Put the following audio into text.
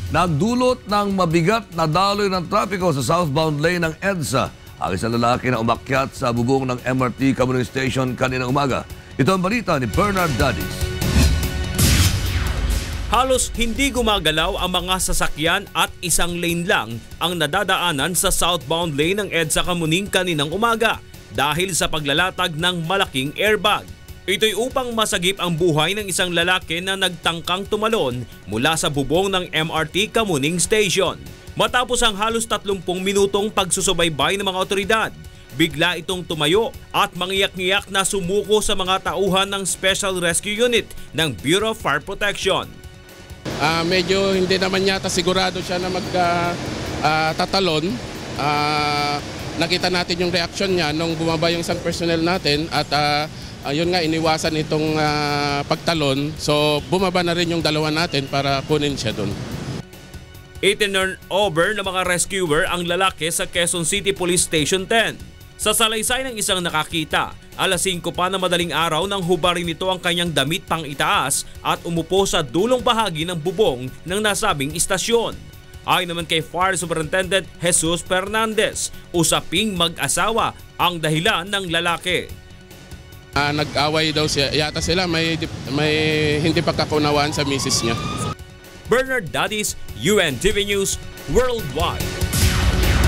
Nagdulot ng mabigat na daloy ng trapiko sa southbound lane ng EDSA ang isang lalaki na umakyat sa bubong ng MRT Commuting Station kaninang umaga. Ito ang balita ni Bernard Dadis. Halos hindi gumagalaw ang mga sasakyan at isang lane lang ang nadadaanan sa southbound lane ng EDSA Kamuning kaninang umaga dahil sa paglalatag ng malaking airbag. Ito'y upang masagip ang buhay ng isang lalaki na nagtangkang tumalon mula sa bubong ng MRT Kamuning Station. Matapos ang halos 30 minutong pagsusubaybay ng mga otoridad, bigla itong tumayo at mangiyak-ngiyak na sumuko sa mga tauhan ng Special Rescue Unit ng Bureau of Fire Protection. Medyo hindi naman yata sigurado siya na magtatalon. Nakita natin yung reaksyon niya nung bumaba yung isang personnel natin at yun nga, iniwasan itong pagtalon. So bumaba na rin yung dalawa natin para kunin siya doon. Itinurn over ng mga rescuer ang lalaki sa Quezon City Police Station 10. Sa salaysay ng isang nakakita, alas 5 pa na madaling araw nang hubarin nito ang kanyang damit pang itaas at umupo sa dulong bahagi ng bubong ng nasabing istasyon. Ayon naman kay Fire Superintendent Jesus Fernandez, usaping mag-asawa ang dahilan ng lalaki. Nag-away daw siya, yata sila may hindi pagkakunawaan sa misis niya. Bernard Dadis, UNTV News Worldwide.